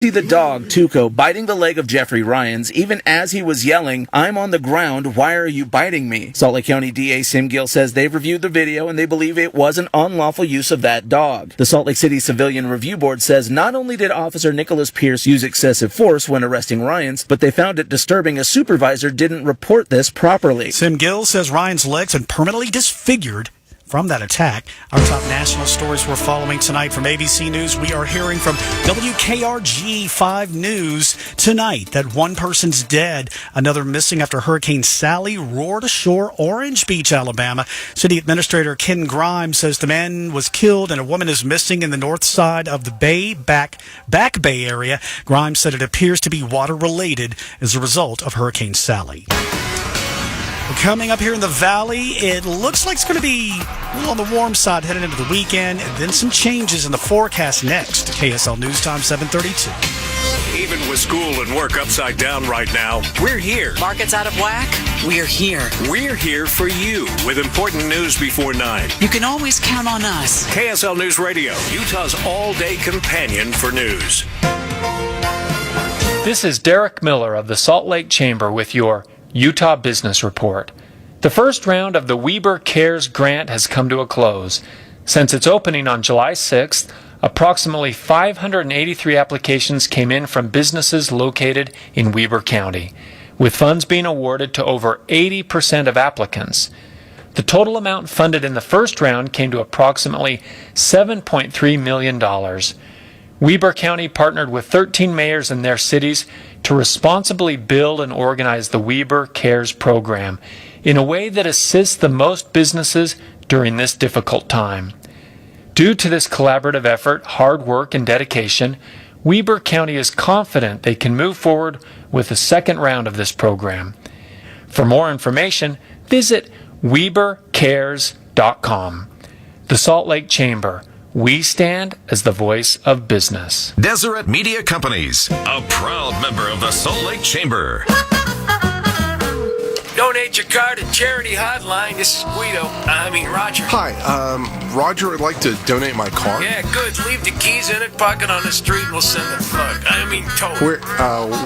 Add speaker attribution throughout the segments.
Speaker 1: See the dog, Tuco, biting the leg of Jeffrey Ryans, even as he was yelling, "I'm on the ground, why are you biting me?" Salt Lake County DA Sim Gill says they've reviewed the video and they believe it was an unlawful use of that dog. The Salt Lake City Civilian Review Board says not only did Officer Nicholas Pierce use excessive force when arresting Ryans, but they found it disturbing a supervisor didn't report this properly.
Speaker 2: Sim Gill says Ryan's legs had permanently disfigured from that attack. Our top national stories we're following tonight from ABC News. We are hearing from WKRG 5 News tonight that one person's dead, another missing after Hurricane Sally roared ashore Orange Beach, Alabama. City Administrator Ken Grimes says the man was killed and a woman is missing in the north side of the Back Bay area. Grimes said it appears to be water-related as a result of Hurricane Sally. Coming up here in the valley, it looks like it's going to be a little on the warm side headed into the weekend, and then some changes in the forecast next. KSL News Time 7:32.
Speaker 3: Even with school and work upside down right now, we're here.
Speaker 4: Markets out of whack? We're here.
Speaker 3: We're here for you with important news before 9.
Speaker 4: You can always count on us.
Speaker 3: KSL News Radio, Utah's all-day companion for news.
Speaker 5: This is Derek Miller of the Salt Lake Chamber with your Utah Business Report. The first round of the Weber Cares grant has come to a close. Since its opening on July 6th, approximately 583 applications came in from businesses located in Weber County, with funds being awarded to over 80% of applicants. The total amount funded in the first round came to approximately $7.3 million. Weber County partnered with 13 mayors in their cities to responsibly build and organize the Weber Cares program in a way that assists the most businesses during this difficult time. Due to this collaborative effort, hard work, and dedication, Weber County is confident they can move forward with the second round of this program. For more information, visit webercares.com. The Salt Lake Chamber. We stand as the voice of business.
Speaker 6: Deseret Media Companies, a proud member of the Salt Lake Chamber.
Speaker 7: Donate your car to Charity Hotline. This is Roger.
Speaker 8: Hi, Roger, I'd like to donate my car.
Speaker 7: Yeah, good. Leave the keys in it, park it on the street, and we'll send it tow.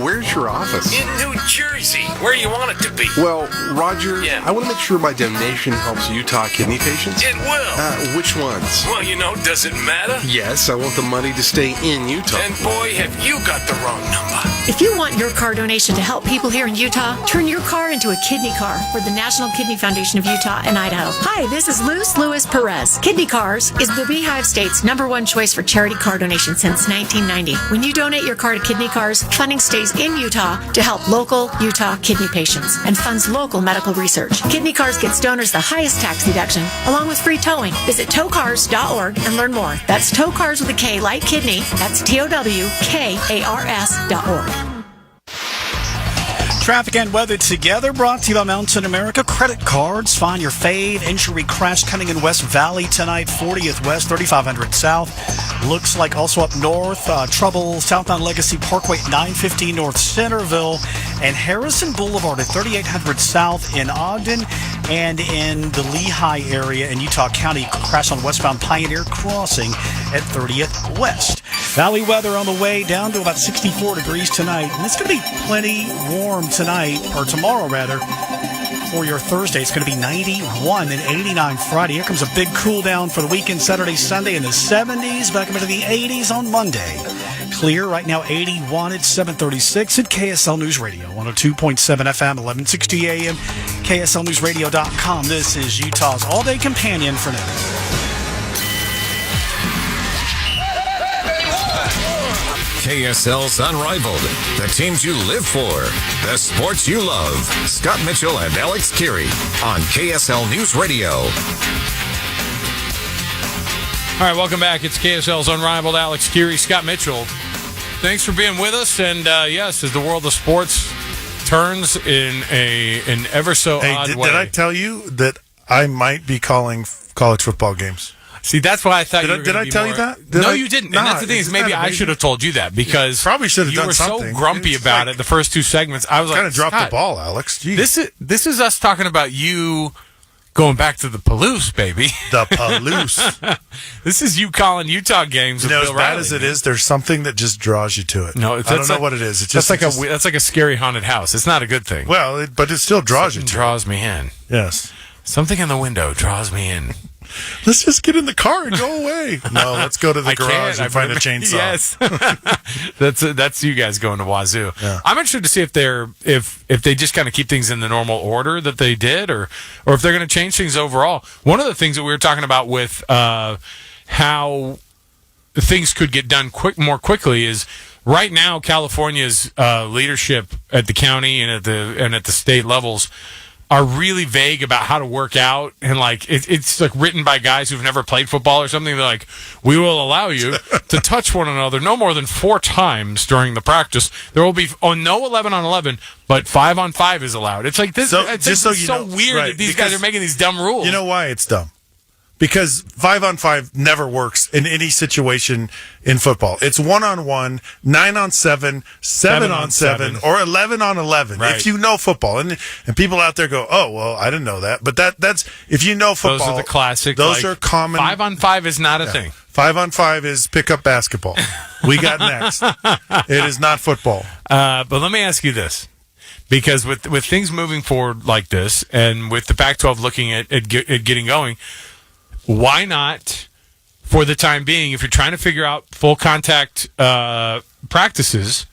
Speaker 8: Where's your office?
Speaker 7: In New Jersey. Where you want it to be.
Speaker 8: Well, Roger,
Speaker 7: yeah.
Speaker 8: I want to make sure my donation helps Utah kidney patients.
Speaker 7: It will.
Speaker 8: Which ones?
Speaker 7: Well, does it matter?
Speaker 8: Yes, I want the money to stay in Utah.
Speaker 7: And boy, have you got the wrong number.
Speaker 9: If you want your car donation to help people here in Utah, turn your car into a kidney car for the National Kidney Foundation of Utah and Idaho. Hi, this is Luz Lewis Perez. Kidney Cars is the Beehive State's #1 choice for charity car donation since 1990. When you donate your car to Kidney Cars, funding stays in Utah to help local Utah kidney patients and funds local medical research. Kidney Cars gets donors the highest tax deduction, along with free towing. Visit towcars.org and learn more. That's Tow Cars with a K, like kidney. That's TOWKARS.org.
Speaker 2: Traffic and weather together, brought to you by Mountain America Credit Cards. Find your fave. Injury crash coming in West Valley tonight, 40th West, 3500 South. Looks like also up north, trouble southbound Legacy Parkway, 915 North Centerville, and Harrison Boulevard at 3800 South in Ogden, and in the Lehigh area in Utah County, crash on westbound Pioneer Crossing at 30th West. Valley weather on the way down to about 64 degrees tonight, and it's going to be plenty warm tonight, or tomorrow rather, for your Thursday. It's going to be 91 and 89 Friday. Here comes a big cool down for the weekend, Saturday, Sunday in the 70s, back up into the 80s on Monday. Clear right now, 81 at 7:36 at KSL News Radio, 102.7 FM, 1160 AM, KSLNewsRadio.com. This is Utah's all-day companion for news.
Speaker 6: KSL's Unrivaled, the teams you live for, the sports you love. Scott Mitchell and Alex Keary on KSL News Radio.
Speaker 10: All right, welcome back. It's KSL's Unrivaled. Alex Keary, Scott Mitchell. Thanks for being with us. And yes, as the world of sports turns in an ever so odd way.
Speaker 11: Did I tell you that I might be calling college football games?
Speaker 10: See, that's why I thought you were
Speaker 11: Did I tell you that?
Speaker 10: No, you didn't. And that's the thing is, maybe I should have told you that because
Speaker 11: probably should have
Speaker 10: you
Speaker 11: done
Speaker 10: were
Speaker 11: something.
Speaker 10: so grumpy about it the first two segments. I was like,
Speaker 11: kind of dropped the ball, Alex. Jeez.
Speaker 10: This is us talking about you Going back to the Palouse, baby.
Speaker 11: The Palouse.
Speaker 10: This is you calling Utah games.
Speaker 11: You know,
Speaker 10: with
Speaker 11: as
Speaker 10: Bill
Speaker 11: bad
Speaker 10: Riley,
Speaker 11: as it
Speaker 10: man.
Speaker 11: is, there's something that just draws you to it.
Speaker 10: No,
Speaker 11: I don't know what it is. It's just
Speaker 10: that's like a scary haunted house. It's not a good thing.
Speaker 11: Well, but it still draws you
Speaker 10: Something
Speaker 11: to
Speaker 10: draws me in.
Speaker 11: it. Yes.
Speaker 10: Something in the window draws me in.
Speaker 11: Let's just get in the car and go away. No, let's go to the garage and find a chainsaw.
Speaker 10: Yes, that's you guys going to Wazoo.
Speaker 11: Yeah.
Speaker 10: I'm interested to see if they just kind of keep things in the normal order that they did, or if they're going to change things overall. One of the things that we were talking about with how things could get done more quickly is right now California's leadership at the county and at the state levels are really vague about how to work out, and like it's like written by guys who've never played football or something. They're like, we will allow you to touch one another no more than 4 times during the practice. There will be no 11 on 11, but 5 on 5 is allowed. It's like this.
Speaker 11: So,
Speaker 10: it's
Speaker 11: just
Speaker 10: like,
Speaker 11: so you
Speaker 10: so
Speaker 11: know,
Speaker 10: weird
Speaker 11: right,
Speaker 10: that these
Speaker 11: because
Speaker 10: guys are making these dumb rules.
Speaker 11: You know why it's dumb? Because 5 on 5 never works in any situation in football. It's 1 on 1, 9 on 7, 7 on 7, or 11 on 11.
Speaker 10: Right.
Speaker 11: If you know football, and people out there go, "Oh, well, I didn't know that." But that's if you know football.
Speaker 10: Those are the classic.
Speaker 11: Those
Speaker 10: like,
Speaker 11: are common.
Speaker 10: 5 on 5 is not a thing.
Speaker 11: 5 on 5 is pickup basketball. We got next. It is not football.
Speaker 10: But let me ask you this. Because with things moving forward like this, and with the Pac-12 looking at getting going, why not, for the time being, if you're trying to figure out full contact practices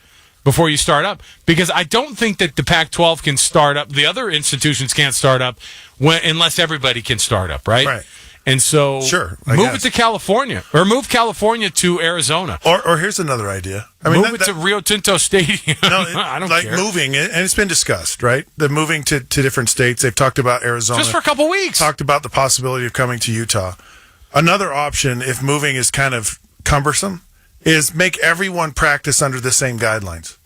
Speaker 10: before you start up? Because I don't think that the Pac-12 can start up. The other institutions can't start up unless everybody can start up, right?
Speaker 11: Right.
Speaker 10: And so
Speaker 11: Sure,
Speaker 10: move it to California, or move California to Arizona.
Speaker 11: Or here's another idea. I mean,
Speaker 10: move it to Rio Tinto Stadium.
Speaker 11: No,
Speaker 10: I don't
Speaker 11: like
Speaker 10: care.
Speaker 11: moving, and it's been discussed, right? The moving to different states. They've talked about Arizona.
Speaker 10: Just for a couple weeks.
Speaker 11: Talked about the possibility of coming to Utah. Another option, if moving is kind of cumbersome, is make everyone practice under the same guidelines.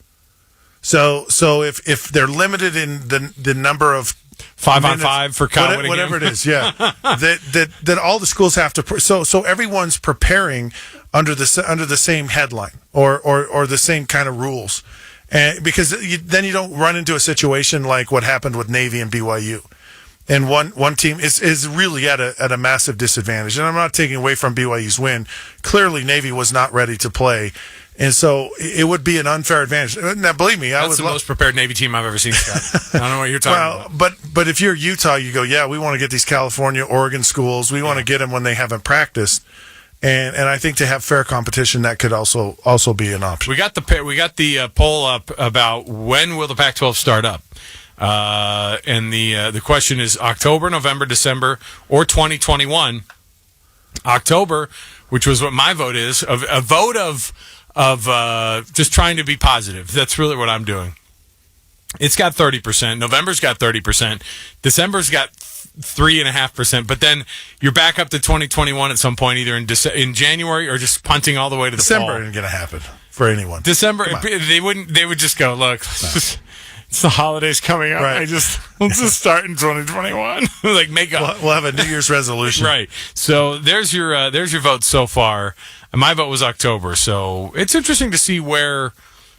Speaker 11: So if they're limited in the number of
Speaker 10: 5 on 5 for Kyle Whittingham.
Speaker 11: whatever it is, yeah, that all the schools have to. So everyone's preparing under the same headline or the same kind of rules, and because then you don't run into a situation like what happened with Navy and BYU. And one team is really at a massive disadvantage. And I'm not taking away from BYU's win. Clearly, Navy was not ready to play. And so it would be an unfair advantage. Now, believe me,
Speaker 10: That's the most prepared Navy team I've ever seen, Scott. I don't know what you're talking about.
Speaker 11: But if you're Utah, you go, yeah, we want to get these California, Oregon schools. We want to get them when they haven't practiced. And I think to have fair competition, that could also be an option.
Speaker 10: We got the poll up about when will the Pac-12 start up. And the question is October, November, December, or 2021. October, which was what my vote is, a vote of just trying to be positive. That's really what I'm doing. It's got 30%. November's got 30%. December's got 3.5%. But then you're back up to 2021 at some point, either in January or just punting all the way to the
Speaker 11: December
Speaker 10: fall.
Speaker 11: isn't going to happen for anyone.
Speaker 10: December, they would just go, look. No. It's the holidays coming up.
Speaker 11: Right.
Speaker 10: Let's just start in 2021. Like
Speaker 11: We'll have a New Year's resolution.
Speaker 10: Right. So there's your vote so far. And my vote was October. So it's interesting to see where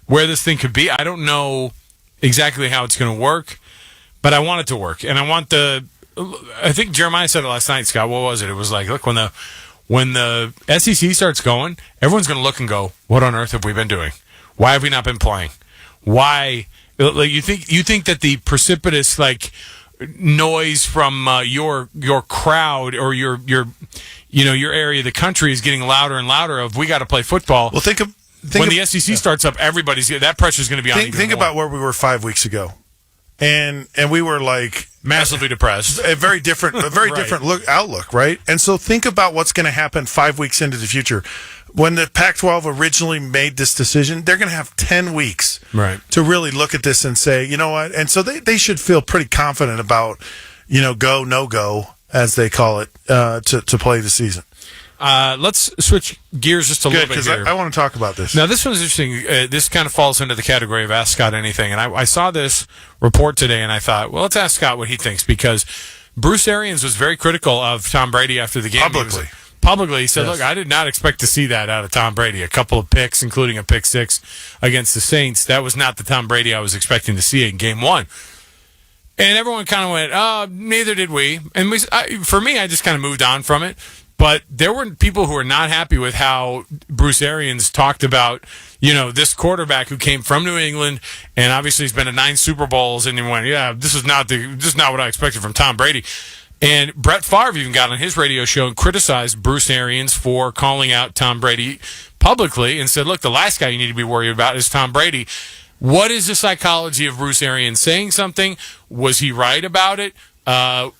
Speaker 10: this thing could be. I don't know exactly how it's going to work, but I want it to work. And I think Jeremiah said it last night, Scott. What was it? It was like, look, when the SEC starts going, everyone's going to look and go, what on earth have we been doing? Why have we not been playing? Why? Like you think that the precipitous noise from your crowd or your area of the country is getting louder and louder of we got to play football.
Speaker 11: Well,
Speaker 10: when the SEC starts up, that pressure is going to be on.
Speaker 11: Think about where we were 5 weeks ago, and we were like
Speaker 10: massively depressed.
Speaker 11: A very different
Speaker 10: Right.
Speaker 11: different outlook, right? And so think about what's going to happen 5 weeks into the future. When the Pac-12 originally made this decision, they're going to have 10 weeks to really look at this and say, you know what? And so they should feel pretty confident about, go, no go, as they call it, to play the season.
Speaker 10: Let's switch gears just a little bit here.
Speaker 11: I want to talk about this.
Speaker 10: Now, this one's interesting. This kind of falls into the category of Ask Scott Anything. And I saw this report today, and I thought, well, let's ask Scott what he thinks, because Bruce Arians was very critical of Tom Brady after the game. Publicly, he said,
Speaker 11: Yes.
Speaker 10: look, I did not expect to see that out of Tom Brady. A couple of picks, including a pick 6 against the Saints. That was not the Tom Brady I was expecting to see in game 1. And everyone kind of went, oh, neither did we. And for me, I just kind of moved on from it. But there were people who were not happy with how Bruce Arians talked about, this quarterback who came from New England and obviously he's been to 9 Super Bowls, and he went, yeah, this is not what I expected from Tom Brady. And Brett Favre even got on his radio show and criticized Bruce Arians for calling out Tom Brady publicly and said, look, the last guy you need to be worried about is Tom Brady. What is the psychology of Bruce Arians saying something? Was he right about it?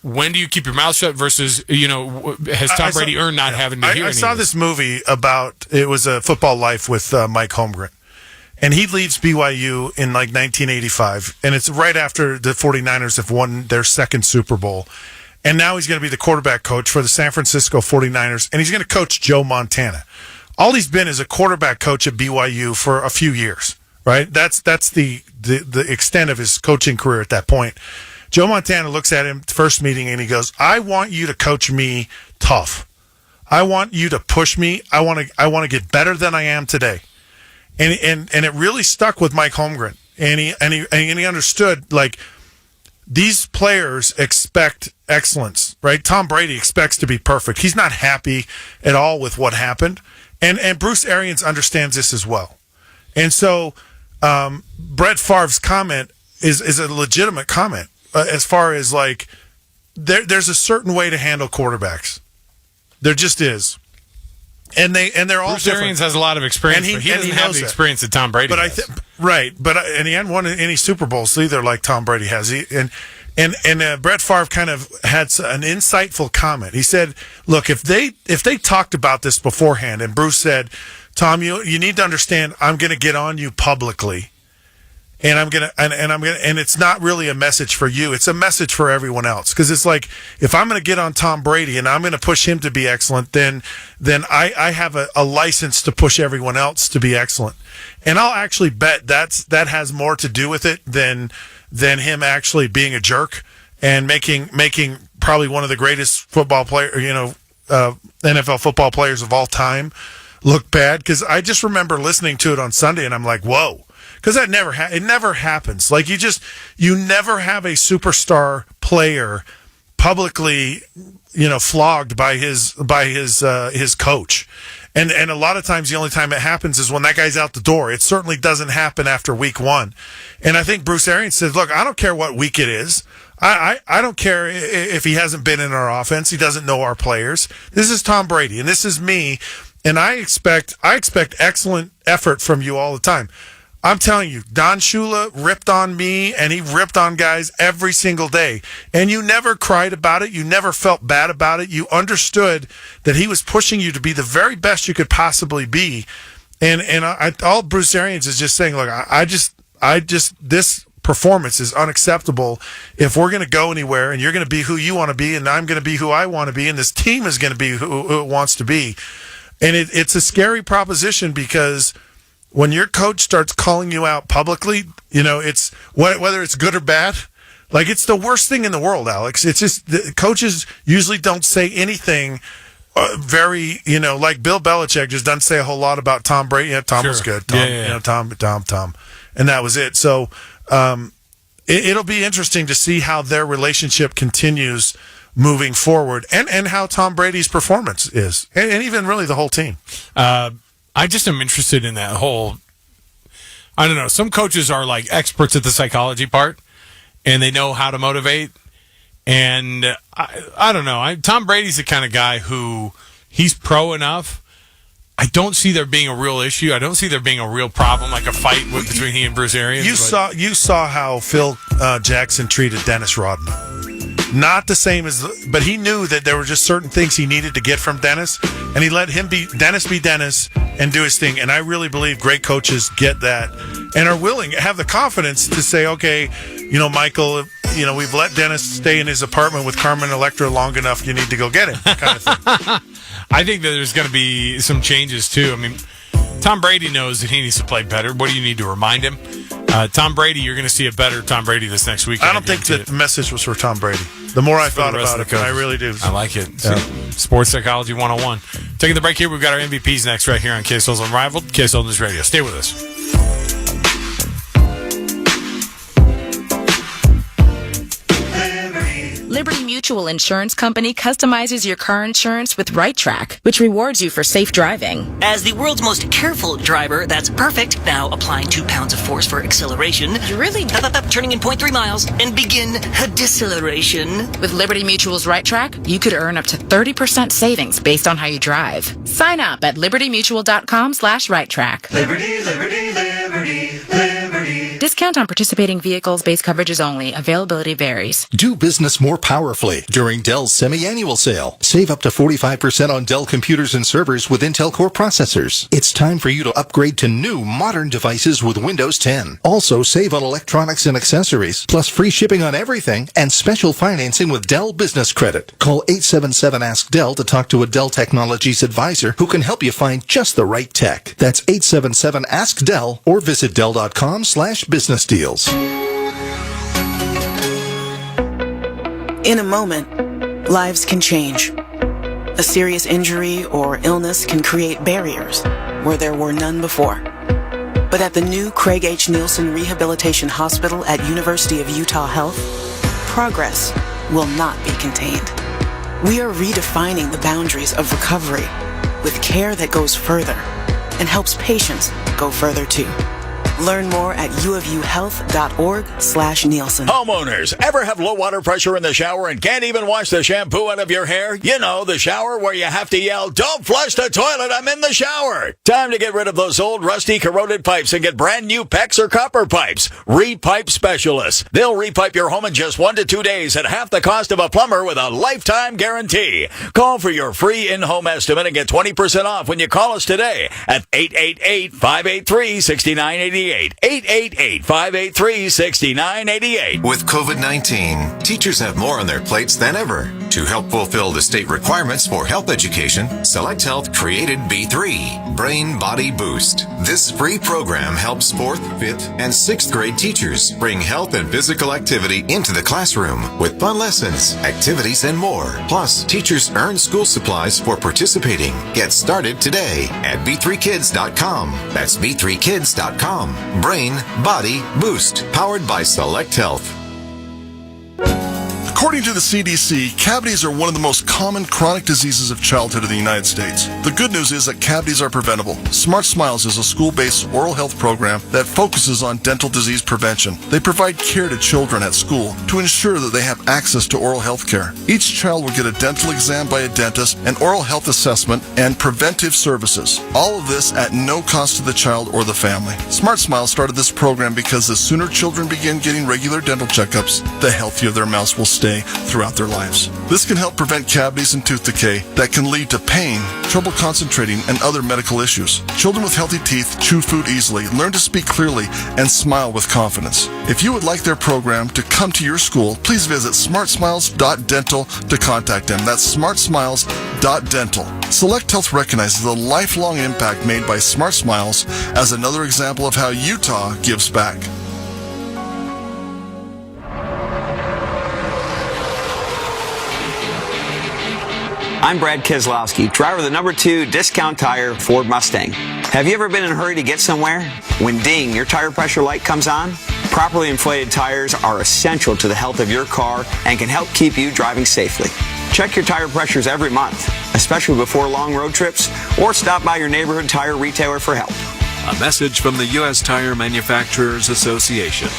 Speaker 10: When do you keep your mouth shut versus, has Tom Brady earned not having to hear
Speaker 11: I saw this movie it was a Football Life with Mike Holmgren. And he leaves BYU in like 1985. And it's right after the 49ers have won their second Super Bowl. And now he's going to be the quarterback coach for the San Francisco 49ers. And he's going to coach Joe Montana. All he's been is a quarterback coach at BYU for a few years. Right? That's the extent of his coaching career at that point. Joe Montana looks at him first meeting and he goes, I want you to coach me tough. I want you to push me. I want to get better than I am today. And it really stuck with Mike Holmgren. And he understood, like, these players expect excellence, right? Tom Brady expects to be perfect. He's not happy at all with what happened. And Bruce Arians understands this as well. And so Brett Favre's comment is a legitimate comment as far as, like, there's a certain way to handle quarterbacks. There just is. And they're all
Speaker 10: Bruce
Speaker 11: different.
Speaker 10: Arians has a lot of experience, but he doesn't have the experience that Tom Brady has.
Speaker 11: And he hadn't won any Super Bowls either, like Tom Brady has. And Brett Favre kind of had an insightful comment. He said, "Look, if they talked about this beforehand, and Bruce said, Tom, you need to understand, I'm going to get on you publicly, and it's not really a message for you. It's a message for everyone else. Because it's like, if I'm going to get on Tom Brady and I'm going to push him to be excellent, then I have a license to push everyone else to be excellent. And I'll actually bet that has more to do with it than him actually being a jerk and making probably one of the greatest football player, NFL football players of all time look bad. Because I just remember listening to it on Sunday and I'm like, whoa. Because it never happens. Like, you never have a superstar player publicly, flogged by his coach. And a lot of times the only time it happens is when that guy's out the door. It certainly doesn't happen after week 1. And I think Bruce Arians says, look, I don't care what week it is. I don't care if he hasn't been in our offense. He doesn't know our players. This is Tom Brady, and this is me. And I expect excellent effort from you all the time. I'm telling you, Don Shula ripped on me, and he ripped on guys every single day. And you never cried about it. You never felt bad about it. You understood that he was pushing you to be the very best you could possibly be. And all Bruce Arians is just saying, look, I just this performance is unacceptable. If we're going to go anywhere, and you're going to be who you want to be, and I'm going to be who I want to be, and this team is going to be who it wants to be. And it's a scary proposition, because when your coach starts calling you out publicly, it's whether it's good or bad, like, it's the worst thing in the world, Alex. It's just the coaches usually don't say anything very, like Bill Belichick just doesn't say a whole lot about Tom Brady. Yeah, Tom was good. Tom, Tom. And that was it. So it'll be interesting to see how their relationship continues moving forward, and how Tom Brady's performance is, and even really the whole team.
Speaker 10: I just am interested in that whole, I don't know, some coaches are like experts at the psychology part, and they know how to motivate. And I don't know. Tom Brady's the kind of guy who, he's pro enough. I don't see there being a real issue. I don't see there being a real problem, like a fight between he and Bruce Arians.
Speaker 11: You saw how Phil Jackson treated Dennis Rodman. Not the same but he knew that there were just certain things he needed to get from Dennis, and he let him be Dennis and do his thing. And I really believe great coaches get that and are willing, have the confidence to say, okay, Michael, we've let Dennis stay in his apartment with Carmen Electra long enough. You need to go get him, kind of thing.
Speaker 10: I think that there's going to be some changes too. I mean, Tom Brady knows that he needs to play better. What do you need to remind him? Tom Brady, you're going to see a better Tom Brady this next week.
Speaker 11: I don't think that the message was for Tom Brady. The more I thought about it, I really do.
Speaker 10: I like it. Yeah. Sports Psychology 101. Taking the break here. We've got our MVPs next right here on KSL's Unrivaled, KSL News Radio. Stay with us.
Speaker 12: Mutual Insurance Company customizes your car insurance with Right Track, which rewards you for safe driving.
Speaker 13: As the world's most careful driver, that's perfect. Now applying 2 pounds of force for acceleration.
Speaker 12: You really...
Speaker 13: Turning in 0.3 miles and begin a deceleration.
Speaker 12: With Liberty Mutual's Right Track, you could earn up to 30% savings based on how you drive. Sign up at libertymutual.com/righttrack.
Speaker 14: Liberty, liberty, liberty, liberty.
Speaker 12: Discount on participating vehicles. Base coverages only. Availability varies.
Speaker 15: Do business more powerfully during Dell's semi-annual sale. Save up to 45% on Dell computers and servers with Intel Core processors. It's time for you to upgrade to new modern devices with Windows 10. Also, save on electronics and accessories, plus free shipping on everything and special financing with Dell Business Credit. Call 877-ASK-DELL to talk to a Dell Technologies advisor who can help you find just the right tech. That's 877-ASK-DELL or visit Dell.com/business deals.
Speaker 16: In a moment, lives can change. A serious injury or illness can create barriers where there were none before. But at the new Craig H. Nielsen Rehabilitation Hospital at University of Utah Health, progress will not be contained. We are redefining the boundaries of recovery with care that goes further and helps patients go further too. Learn more at uofuhealth.org/Nielsen.
Speaker 17: Homeowners, ever have low water pressure in the shower and can't even wash the shampoo out of your hair? You know, the shower where you have to yell, "Don't flush the toilet, I'm in the shower." Time to get rid of those old, rusty, corroded pipes and get brand new PEX or copper pipes. Repipe Specialists. They'll repipe your home in just 1 to 2 days at half the cost of a plumber with a lifetime guarantee. Call for your free in-home estimate and get 20% off when you call us today at 888-583-6988. 888-583-6988.
Speaker 6: With COVID-19, teachers have more on their plates than ever. To help fulfill the state requirements for health education, Select Health created B3, Brain Body Boost. This free program helps 4th, 5th, and 6th grade teachers bring health and physical activity into the classroom with fun lessons, activities, and more. Plus, teachers earn school supplies for participating. Get started today at b3kids.com. That's b3kids.com. Brain Body Boost, powered by Select Health.
Speaker 18: According to the CDC, cavities are one of the most common chronic diseases of childhood in the United States. The good news is that cavities are preventable. Smart Smiles is a school-based oral health program that focuses on dental disease prevention. They provide care to children at school to ensure that they have access to oral health care. Each child will get a dental exam by a dentist, an oral health assessment, and preventive services. All of this at no cost to the child or the family. Smart Smiles started this program because the sooner children begin getting regular dental checkups, the healthier their mouths will stay throughout their lives. This can help prevent cavities and tooth decay that can lead to pain, trouble concentrating, and other medical issues. Children with healthy teeth chew food easily, learn to speak clearly, and smile with confidence. If you would like their program to come to your school, please visit smartsmiles.dental to contact them. That's smartsmiles.dental. Select Health recognizes the lifelong impact made by Smart Smiles as another example of how Utah gives back.
Speaker 19: I'm Brad Keselowski, driver of the number 2 Discount Tire Ford Mustang. Have you ever been in a hurry to get somewhere? When ding, your tire pressure light comes on? Properly inflated tires are essential to the health of your car and can help keep you driving safely. Check your tire pressures every month, especially before long road trips, or stop by your neighborhood tire retailer for help.
Speaker 20: A message from the U.S. Tire Manufacturers Association.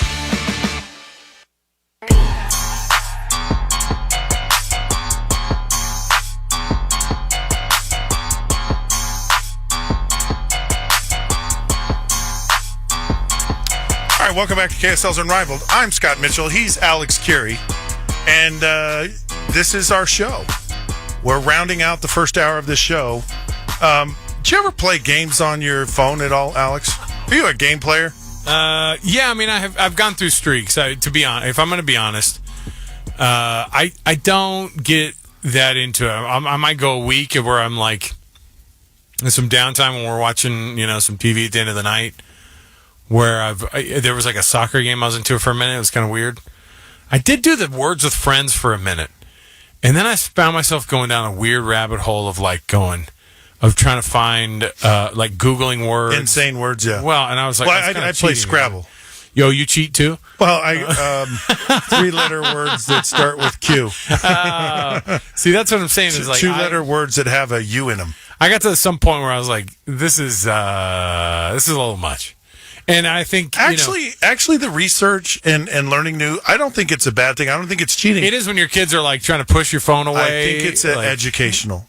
Speaker 11: Welcome back to KSL's Unrivaled. I'm Scott Mitchell. He's Alex Curie. And this is our show. We're rounding out the first hour of this show. Did you ever play games on your phone at all, Alex? Are you a game player?
Speaker 10: Yeah, I mean, I've gone through streaks. To be honest, if I'm going to be honest, I don't get that into it. I might go a week where I'm like, there's some downtime when we're watching, some TV at the end of the night. Where there was like a soccer game I was into for a minute. It was kind of weird. I did do the Words with Friends for a minute. And then I found myself going down a weird rabbit hole of trying to find, Googling words.
Speaker 11: Insane words, yeah.
Speaker 10: Well, and I was like,
Speaker 11: I play Scrabble.
Speaker 10: Yo, you cheat too?
Speaker 11: Well, I 3-letter words that start with Q.
Speaker 10: See, that's what I'm saying. Is like
Speaker 11: 2-letter words that have a U in them.
Speaker 10: I got to some point where I was like, this is a little much. And I think
Speaker 11: actually, the research and learning new, I don't think it's a bad thing. I don't think it's cheating.
Speaker 10: It is when your kids are like trying to push your phone away.
Speaker 11: I think it's educational.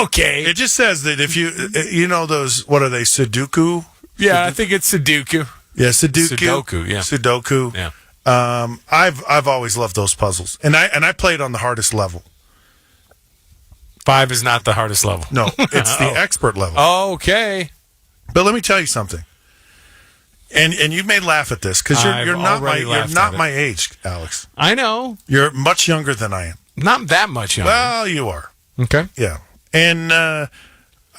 Speaker 10: Okay.
Speaker 11: It just says that if you know those, what are they, Sudoku?
Speaker 10: Yeah, I think it's Sudoku.
Speaker 11: Yeah, Sudoku.
Speaker 10: Sudoku, yeah.
Speaker 11: Sudoku.
Speaker 10: Yeah.
Speaker 11: I've always loved those puzzles, and I played on the hardest level.
Speaker 10: 5 is not the hardest level.
Speaker 11: No, it's the expert level.
Speaker 10: Okay.
Speaker 11: But let me tell you something. And you may laugh at this because you're not my age, Alex.
Speaker 10: I know.
Speaker 11: You're much younger than I am.
Speaker 10: Not that much younger.
Speaker 11: Well, you are.
Speaker 10: Okay.
Speaker 11: Yeah. And
Speaker 10: I'll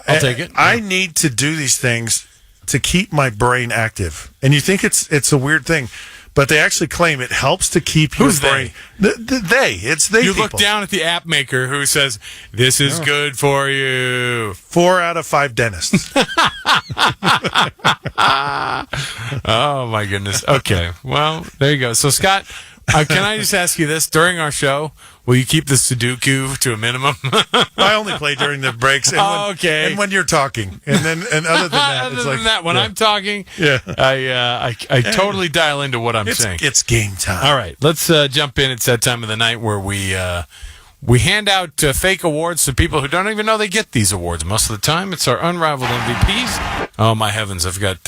Speaker 10: take it.
Speaker 11: I need to do these things to keep my brain active. And you think it's a weird thing, but they actually claim it helps to keep your brain. It's they.
Speaker 10: You
Speaker 11: people.
Speaker 10: look down at the app maker who says, this is good for you.
Speaker 11: 4 out of 5 dentists.
Speaker 10: Oh, my goodness. Okay. Well, there you go. So, Scott, can I just ask you this? During our show, will you keep the Sudoku to a minimum?
Speaker 11: I only play during the breaks. And when you're talking. And other than that, it's like,
Speaker 10: when I'm talking, I totally dial into what I'm saying.
Speaker 11: It's game time.
Speaker 10: All right. Let's jump in. It's that time of the night where we hand out fake awards to people who don't even know they get these awards. Most of the time, it's our unrivaled MVPs. Oh my heavens! I've got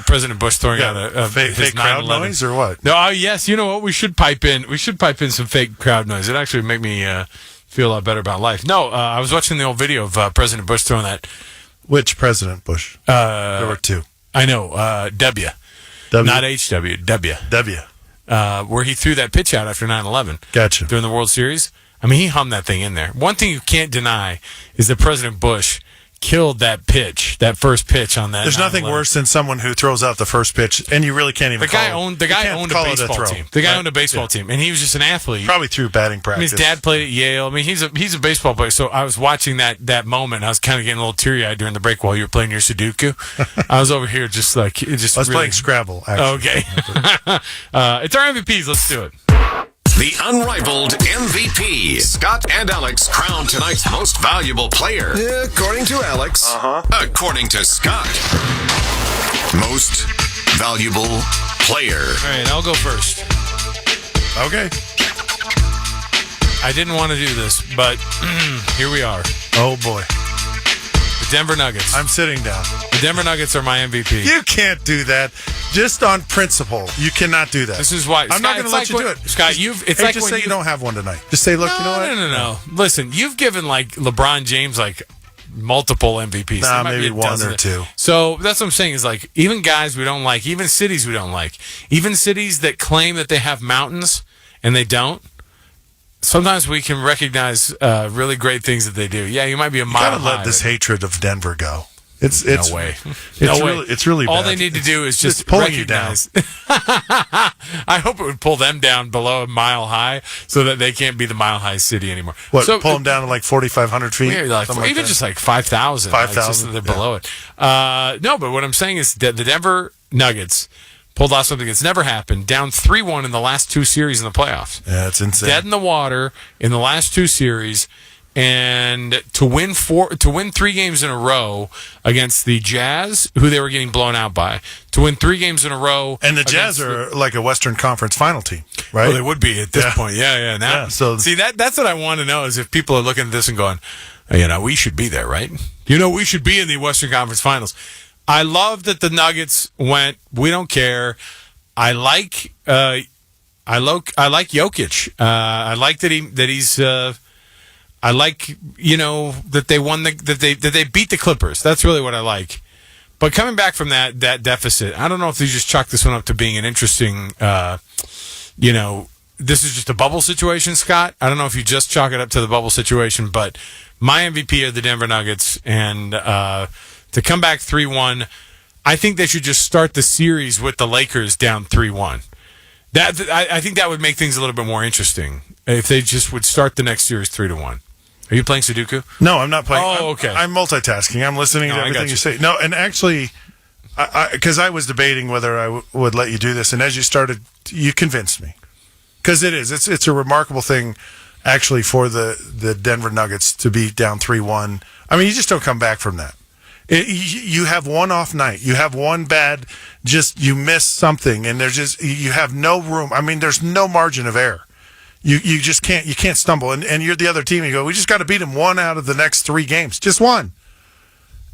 Speaker 10: President Bush throwing out a
Speaker 11: fake crowd
Speaker 10: 9/11
Speaker 11: noise or what?
Speaker 10: No, yes. You know what? We should pipe in some fake crowd noise. It actually make me feel a lot better about life. No, I was watching the old video of President Bush throwing that.
Speaker 11: Which President Bush? There were 2.
Speaker 10: I know. W. Not HW. W. Where he threw that pitch out after 9/11.
Speaker 11: Gotcha.
Speaker 10: During the World Series. I mean, he hummed that thing in there. One thing you can't deny is that President Bush killed that first pitch on that.
Speaker 11: There's nothing worse than someone who throws out the first pitch, and you really can't even.
Speaker 10: The guy owned a baseball team. The guy owned a baseball team, and he was just an athlete.
Speaker 11: Probably through batting practice.
Speaker 10: His dad played at Yale. I mean, he's a baseball player. So I was watching that moment. I was kind of getting a little teary eyed during the break while you were playing your Sudoku. I was over here just like I was
Speaker 11: playing Scrabble. Actually.
Speaker 10: Okay, it's our MVPs. Let's do it.
Speaker 6: The unrivaled MVP, Scott and Alex, crowned tonight's most valuable player. According to Alex. According to Scott. Most valuable player.
Speaker 10: All right, I'll go first.
Speaker 11: Okay.
Speaker 10: I didn't want to do this, but here we are.
Speaker 11: Oh, boy.
Speaker 10: The Denver Nuggets.
Speaker 11: I'm sitting down.
Speaker 10: The Denver Nuggets are my MVP.
Speaker 11: You can't do that. Just on principle. You cannot do that.
Speaker 10: This is why.
Speaker 11: I'm not going to let you do it.
Speaker 10: Scott,
Speaker 11: just say you don't have one tonight. Just say, look, you know what?
Speaker 10: No. Listen, you've given like LeBron James like multiple MVPs.
Speaker 11: Nah, maybe 1 or 2.
Speaker 10: So that's what I'm saying is like even guys we don't like, even cities we don't like, even cities that claim that they have mountains and they don't. Sometimes we can recognize really great things that they do. Yeah, you might be a mile high.
Speaker 11: You gotta let this hatred of Denver go. It's
Speaker 10: no way.
Speaker 11: It's really bad.
Speaker 10: All they need to do is just
Speaker 11: pulling you down.
Speaker 10: I hope it would pull them down below a mile high so that they can't be the mile high city anymore.
Speaker 11: What, pull them down to like 4,500 feet?
Speaker 10: Yeah, like, even just like 5,000.
Speaker 11: 5,000.
Speaker 10: They're below it. No, but what I'm saying is that the Denver Nuggets pulled off something that's never happened, down 3-1 in the last 2 series in the playoffs.
Speaker 11: Yeah, it's insane.
Speaker 10: Dead in the water in the last 2 series. And to win 3 games in a row against the Jazz, who they were getting blown out by, to win 3 games in a row,
Speaker 11: and the Jazz are like a Western Conference final team, right?
Speaker 10: Well, they would be at this point. Yeah. Now,
Speaker 11: so
Speaker 10: see that's what I want to know is if people are looking at this and going, we should be there, right? We should be in the Western Conference Finals. I love that the Nuggets went. We don't care. I like Jokic. I like that he's. I like, that they won that they beat the Clippers. That's really what I like. But coming back from that deficit, I don't know if they just chalk this one up to being an interesting, this is just a bubble situation, Scott. I don't know if you just chalk it up to the bubble situation, but my MVP are the Denver Nuggets, and to come back 3-1, I think they should just start the series with the Lakers down 3-1. I think that would make things a little bit more interesting if they just would start the next series 3-1. Are you playing Sudoku?
Speaker 11: No, I'm not playing.
Speaker 10: Oh, okay.
Speaker 11: I'm multitasking. I'm listening to everything you say. No, and actually, because I was debating whether I would let you do this, and as you started, you convinced me. Because it's a remarkable thing, actually, for the Denver Nuggets to be down 3-1. I mean, you just don't come back from that. You have one off night. You have one bad, you miss something, and you have no room. I mean, there's no margin of error. You just can't stumble. And you're the other team. You go, we just got to beat them one out of the next 3 games, just one.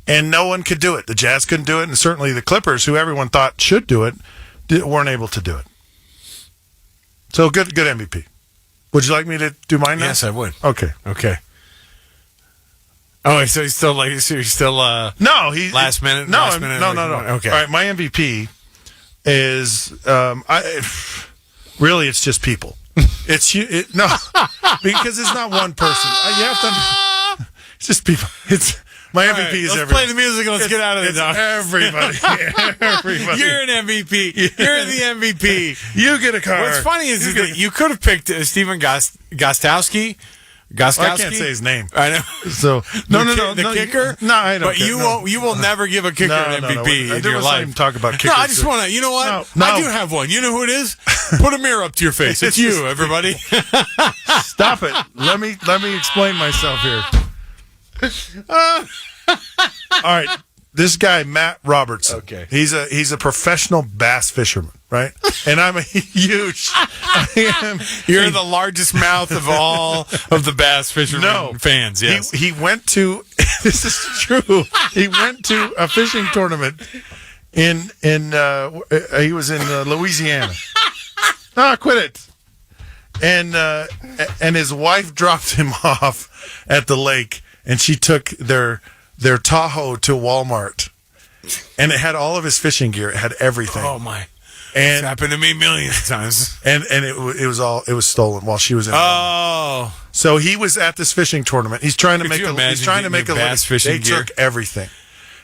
Speaker 11: And no one could do it. The Jazz couldn't do it, and certainly the Clippers, who everyone thought should do it, weren't able to do it. So good MVP. Would you like me to do mine now?
Speaker 10: Yes, I would.
Speaker 11: Okay.
Speaker 10: Oh, so he's still
Speaker 11: no, he
Speaker 10: last minute.
Speaker 11: No.
Speaker 10: Okay.
Speaker 11: All right, my MVP is really it's just people. It's because it's not one person. You have to. It's just people. It's my MVP
Speaker 10: right,
Speaker 11: is
Speaker 10: let's
Speaker 11: everybody.
Speaker 10: Play the music and let's get out of the dog.
Speaker 11: Everybody.
Speaker 10: You're an MVP. You're the MVP.
Speaker 11: You get a car.
Speaker 10: What's funny is that you could have picked Stephen Gostkowski.
Speaker 11: I can't say his name.
Speaker 10: I know.
Speaker 11: So
Speaker 10: the kicker.
Speaker 11: No, I don't.
Speaker 10: But you will never give a kicker an MVP in your life.
Speaker 11: Even talk about kickers.
Speaker 10: No, I just want to. You know what? No. I do have one. You know who it is? Put a mirror up to your face. It's you, everybody.
Speaker 11: Stop it. Let me explain myself here. All right. This guy, Matt Robertson.
Speaker 10: Okay.
Speaker 11: He's a professional bass fisherman, right? And I'm a huge.
Speaker 10: You're the largest mouth of all of the bass fishermen fans. Yes.
Speaker 11: He went to. This is true. He went to a fishing tournament in he was in Louisiana. No, quit it. And his wife dropped him off at the lake, and she took their Tahoe to Walmart, and it had all of his fishing gear. It had everything.
Speaker 10: Oh my!
Speaker 11: And
Speaker 10: it's happened to me millions of times.
Speaker 11: And it was stolen while she was in.
Speaker 10: Oh,
Speaker 11: so he was at this fishing tournament. He's trying to make a
Speaker 10: bass fishing
Speaker 11: They
Speaker 10: gear?
Speaker 11: took everything,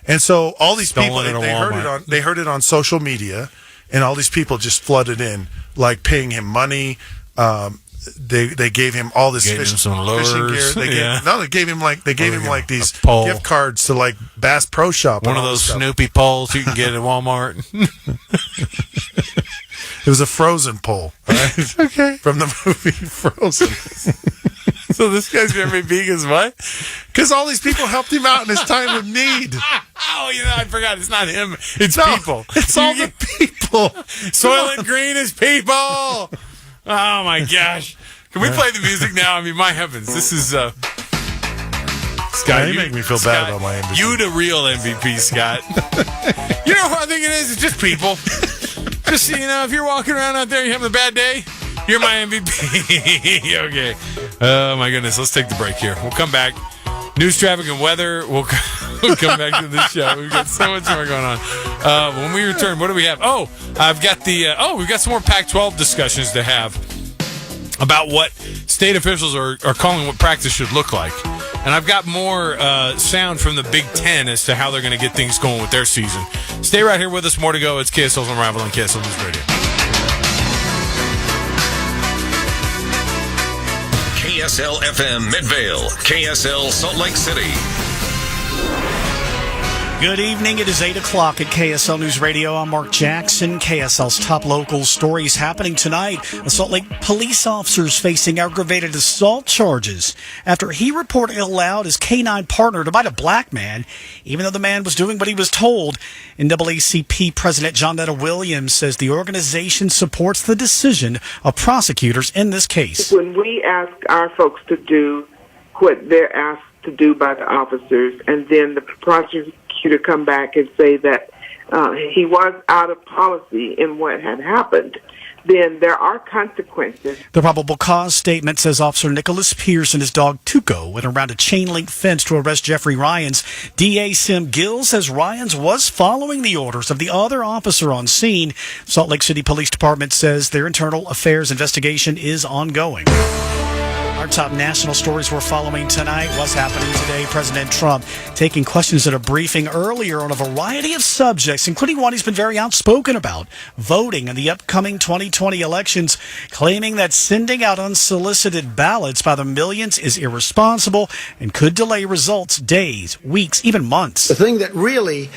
Speaker 11: and so all these
Speaker 10: Stolen
Speaker 11: people
Speaker 10: at
Speaker 11: they heard it on social media, and all these people just flooded in, like paying him money. They gave him all this fishing gear. They gave him like these gift cards to like Bass Pro Shop.
Speaker 10: One of those Snoopy poles you can get at Walmart.
Speaker 11: It was a Frozen pole, right?
Speaker 10: Okay,
Speaker 11: from the movie Frozen.
Speaker 10: So this guy's MVP because what?
Speaker 11: Because all these people helped him out in his time of need.
Speaker 10: Oh, I forgot. It's not him. It's people.
Speaker 11: It's all the people.
Speaker 10: Soylent Green is people. Oh my gosh! Can we play the music now? I mean, my heavens, this is Scott.
Speaker 11: You make me feel bad about my MVP.
Speaker 10: You the real MVP, Scott. You know who I think it is? It's just people. Just if you're walking around out there, you having a bad day, you're my MVP. Okay. Oh my goodness. Let's take the break here. We'll come back. News, traffic, and weather. We'll come back to this show. We've got so much more going on. When we return, what do we have? Oh, I've got we've got some more Pac-12 discussions to have about what state officials are calling what practice should look like. And I've got more sound from the Big Ten as to how they're going to get things going with their season. Stay right here with us. More to go. It's KSL's Unrivaled on KSL News Radio.
Speaker 6: KSL FM Midvale, KSL Salt Lake City.
Speaker 2: Good evening. It is 8 o'clock at KSL News Radio. I'm Mark Jackson. KSL's top local stories happening tonight. A Salt Lake police officer's facing aggravated assault charges after he reportedly allowed his K-9 partner to bite a black man, even though the man was doing what he was told. NAACP President John Netta Williams says the organization supports the decision of prosecutors in this case.
Speaker 21: When we ask our folks to do what they're asked to do by the officers, and then the prosecutor come back and say that he was out of policy in what had happened, then there are consequences.
Speaker 2: The probable cause statement says Officer Nicholas Pierce and his dog Tuco went around a chain-link fence to arrest Jeffrey Ryans. DA Sim Gill says Ryans was following the orders of the other officer on scene. Salt Lake City Police Department says their internal affairs investigation is ongoing. Our top national stories we're following tonight. What's happening today? President Trump taking questions at a briefing earlier on a variety of subjects, including one he's been very outspoken about, voting in the upcoming 2020 elections, claiming that sending out unsolicited ballots by the millions is irresponsible and could delay results days, weeks, even months.
Speaker 22: The thing that really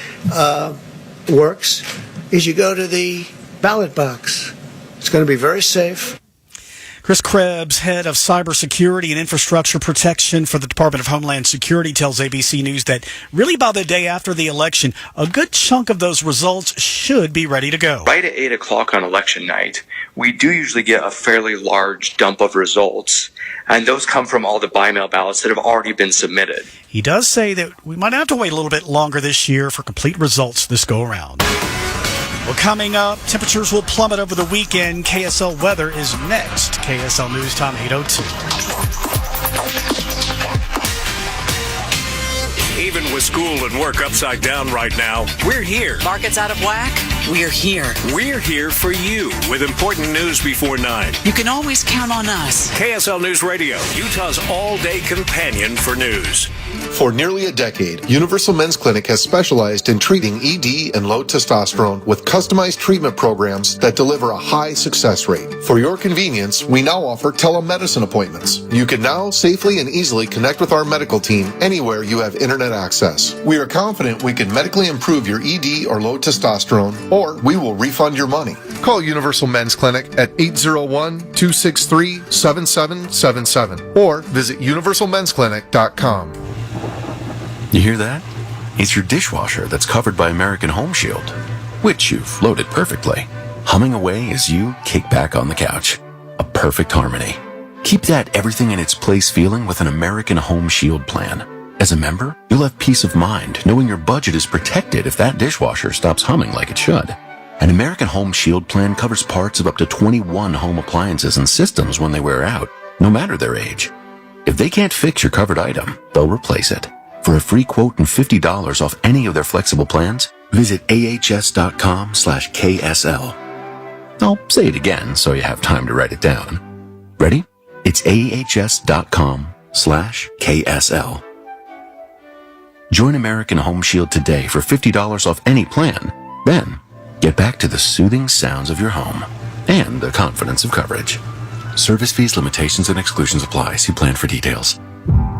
Speaker 1: works is you go to the ballot box. It's going to be very safe.
Speaker 2: Chris Krebs, head of cybersecurity and infrastructure protection for the Department of Homeland Security, tells ABC News that really by the day after the election, a good chunk of those results should be ready to go.
Speaker 22: Right at 8 o'clock on election night, we do usually get a fairly large dump of results, and those come from all the by-mail ballots that have already been submitted.
Speaker 2: He does say that we might have to wait a little bit longer this year for complete results this go-around. Well, coming up, temperatures will plummet over the weekend. KSL weather is next. KSL News Time 8:02.
Speaker 3: Even with school and work upside down right now, we're here.
Speaker 4: Markets out of whack? We're here.
Speaker 3: We're here for you with important news before 9.
Speaker 4: You can always count on us.
Speaker 3: KSL News Radio, Utah's all-day companion for news.
Speaker 23: For nearly a decade, Universal Men's Clinic has specialized in treating ED and low testosterone with customized treatment programs that deliver a high success rate. For your convenience, we now offer telemedicine appointments. You can now safely and easily connect with our medical team anywhere you have internet access. We are confident we can medically improve your ED or low testosterone, or we will refund your money. Call Universal Men's Clinic at 801-263-7777 or visit universalmensclinic.com.
Speaker 24: You hear that? It's your dishwasher that's covered by American Home Shield, which you've loaded perfectly, humming away as you kick back on the couch. A perfect harmony. Keep that everything in its place feeling with an American Home Shield plan. As a member, you'll have peace of mind knowing your budget is protected if that dishwasher stops humming like it should. An American Home Shield plan covers parts of up to 21 home appliances and systems when they wear out, no matter their age. If they can't fix your covered item, they'll replace it. For a free quote and $50 off any of their flexible plans, visit ahs.com/KSL. I'll say it again so you have time to write it down. Ready? It's ahs.com/KSL. Join American Home Shield today for $50 off any plan. Then, get back to the soothing sounds of your home and the confidence of coverage. Service fees, limitations, and exclusions apply. See plan for details.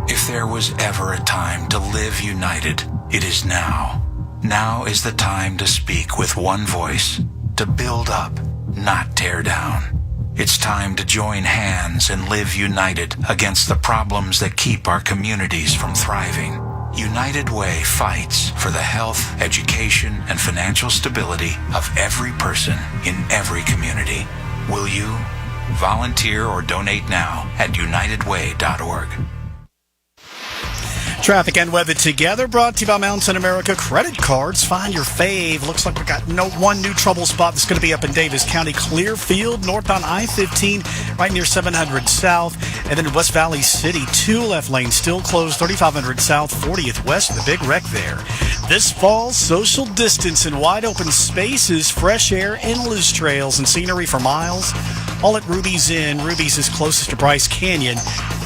Speaker 25: If there was ever a time to live united, it is now. Now is the time to speak with one voice, to build up, not tear down. It's time to join hands and live united against the problems that keep our communities from thriving. United Way fights for the health, education, and financial stability of every person in every community. Will you? Volunteer or donate now at unitedway.org.
Speaker 2: Traffic and weather together, brought to you by Mountain America Credit Cards. Find your fave. Looks like we got one new trouble spot that's going to be up in Davis County. Clearfield, northbound I-15, right near 700 South. And then in West Valley City, 2 left lanes still closed, 3500 South, 40th West, the big wreck there. This fall, social distance in wide open spaces, fresh air, endless trails, and scenery for miles. All at Ruby's Inn. Ruby's is closest to Bryce Canyon.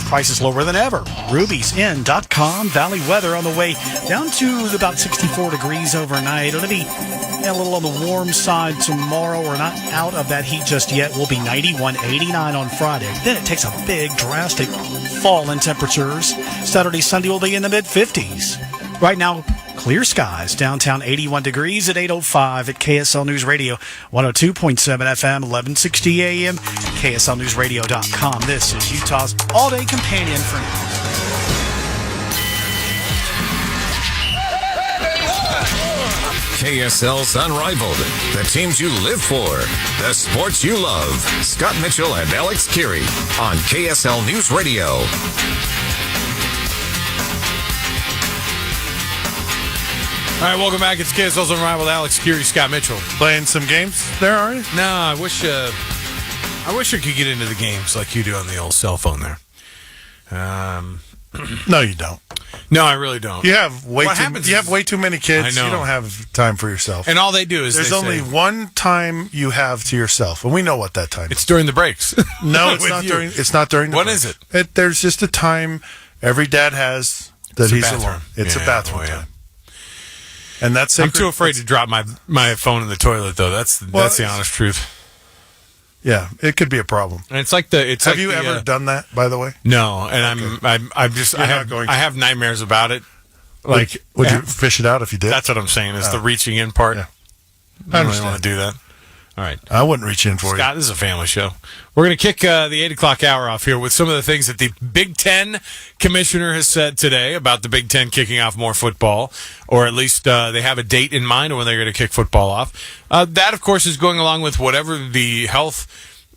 Speaker 2: Prices lower than ever. Ruby'sInn.com. Valley weather on the way down to about 64 degrees overnight. It'll be a little on the warm side tomorrow. We're not out of that heat just yet. We'll be 91, 89 on Friday. Then it takes a big, drastic fall in temperatures. Saturday, Sunday will be in the mid-50s. Right now, clear skies. Downtown 81 degrees at 8:05 at KSL News Radio 102.7 FM, 1160 AM, KSLNewsRadio.com. This is Utah's all-day companion for news.
Speaker 26: KSL's Unrivaled. The teams you live for. The sports you love. Scott Mitchell and Alex Keary on KSL News Radio.
Speaker 10: All right, welcome back. It's KSL's Unrivaled. Alex Keary, Scott Mitchell.
Speaker 11: Playing some games there, are you?
Speaker 10: No, I wish I could get into the games like you do on the old cell phone there.
Speaker 11: No, you don't.
Speaker 10: No, I really don't.
Speaker 11: You have way too many kids.
Speaker 10: I know.
Speaker 11: You don't have time for yourself.
Speaker 10: And all they do is
Speaker 11: there's only one time you have to yourself, and we know what that time is.
Speaker 10: It's during the breaks.
Speaker 11: No, it's not during. It's not during.
Speaker 10: What is it?
Speaker 11: There's just a time every dad has that he's alone. It's a bathroom time. And that's sacred.
Speaker 10: I'm too afraid to drop my phone in the toilet, though. That's the honest truth.
Speaker 11: Yeah, it could be a problem.
Speaker 10: And it's like the.
Speaker 11: Have you ever done that? By the way,
Speaker 10: no. And okay. I have nightmares about it. Like,
Speaker 11: would you fish it out if you did?
Speaker 10: That's what I'm saying. Is the reaching in part.
Speaker 11: Yeah.
Speaker 10: I don't really want to do that. All right.
Speaker 11: I wouldn't reach in for
Speaker 10: Scott, this is a family show. We're going to kick the 8 o'clock hour off here with some of the things that the Big Ten commissioner has said today about the Big Ten kicking off more football, or at least they have a date in mind when they're going to kick football off. That, of course, is going along with whatever the health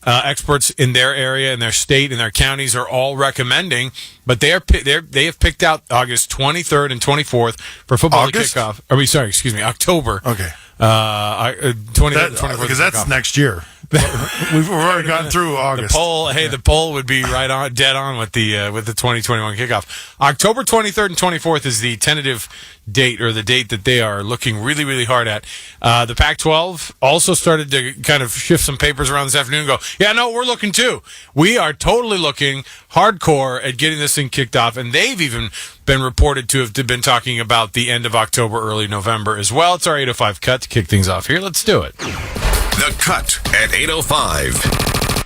Speaker 10: experts in their area, in their state, in their counties are all recommending. But they have picked out August 23rd and 24th for football to kick off. October.
Speaker 11: Okay.
Speaker 10: 24th,
Speaker 11: because that's next year. We've already gotten through August.
Speaker 10: The poll would be dead on with the 2021 kickoff. October 23rd and 24th is the tentative date, or the date that they are looking really, really hard at. The Pac-12 also started to kind of shift some papers around this afternoon and go, yeah, no, we're looking too. We are totally looking hardcore at getting this thing kicked off, and they've even been reported to have been talking about the end of October, early November as well. It's our 8:05 cut to kick things off here. Let's do it.
Speaker 26: The Cut at 8:05.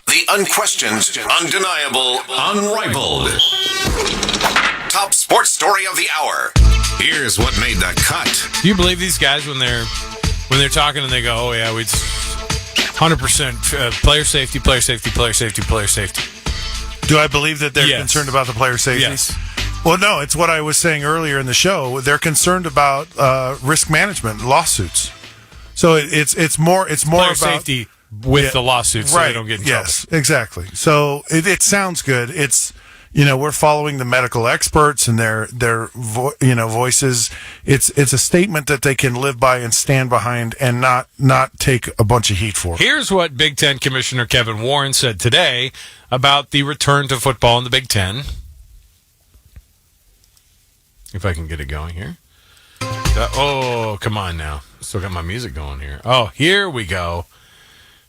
Speaker 26: The unquestioned, undeniable, unrivaled. Top sports story of the hour. Here's what made the cut.
Speaker 10: Do you believe these guys when they're talking and they go, oh yeah, we 100% player safety, player safety, player safety, player safety?
Speaker 11: Do I believe that they're concerned about the player safety?
Speaker 10: Yes.
Speaker 11: Well, no, it's what I was saying earlier in the show. They're concerned about risk management, lawsuits. So it's more
Speaker 10: player
Speaker 11: about
Speaker 10: safety with the lawsuits, so they don't get in trouble.
Speaker 11: Yes, exactly. So it sounds good. It's we're following the medical experts and their voices. It's a statement that they can live by and stand behind, and not take a bunch of heat for.
Speaker 10: Here's what Big Ten Commissioner Kevin Warren said today about the return to football in the Big Ten. If I can get it going here. Come on now. Still got my music going here. Oh, here we go.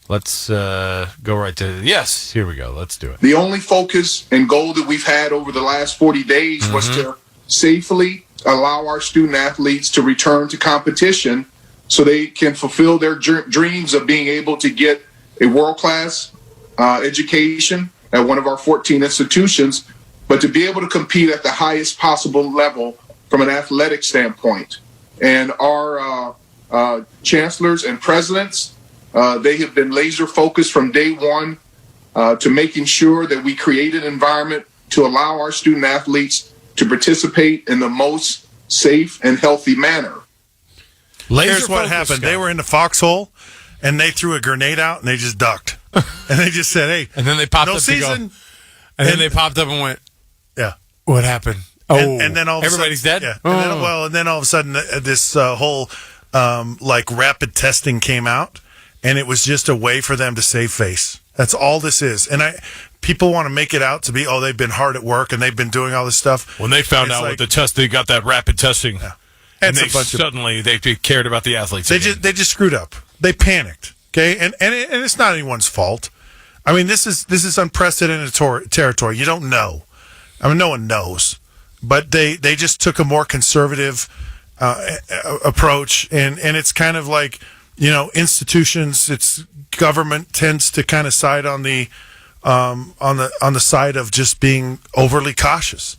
Speaker 10: Let's go right to... Yes, here we go. Let's do it.
Speaker 5: The only focus and goal that we've had over the last 40 days was to safely allow our student athletes to return to competition so they can fulfill their dreams of being able to get a world-class education at one of our 14 institutions, but to be able to compete at the highest possible level from an athletic standpoint. And our chancellors and presidents, they have been laser focused from day one to making sure that we create an environment to allow our student athletes to participate in the most safe and healthy manner.
Speaker 11: Here's what happened. They were in the foxhole, and they threw a grenade out, and they just ducked. And they just said, hey,
Speaker 10: and then they popped
Speaker 11: no
Speaker 10: up
Speaker 11: season.
Speaker 10: To go. And then they popped up and went,
Speaker 11: yeah.
Speaker 10: What happened?
Speaker 11: And then all of
Speaker 10: everybody's
Speaker 11: a sudden,
Speaker 10: dead?
Speaker 11: Yeah. And then all of a sudden, this whole rapid testing came out, and it was just a way for them to save face. That's all this is. And people want to make it out to be, they've been hard at work and they've been doing all this stuff.
Speaker 10: When they found out what the test, they got that rapid testing, and they
Speaker 11: suddenly
Speaker 10: they cared about the athletes.
Speaker 11: They just screwed up. They panicked. Okay, and it's not anyone's fault. I mean, this is unprecedented territory. You don't know. I mean, no one knows. But they just took a more conservative approach, and it's kind of like, institutions. It's government tends to kind of side on the side of just being overly cautious.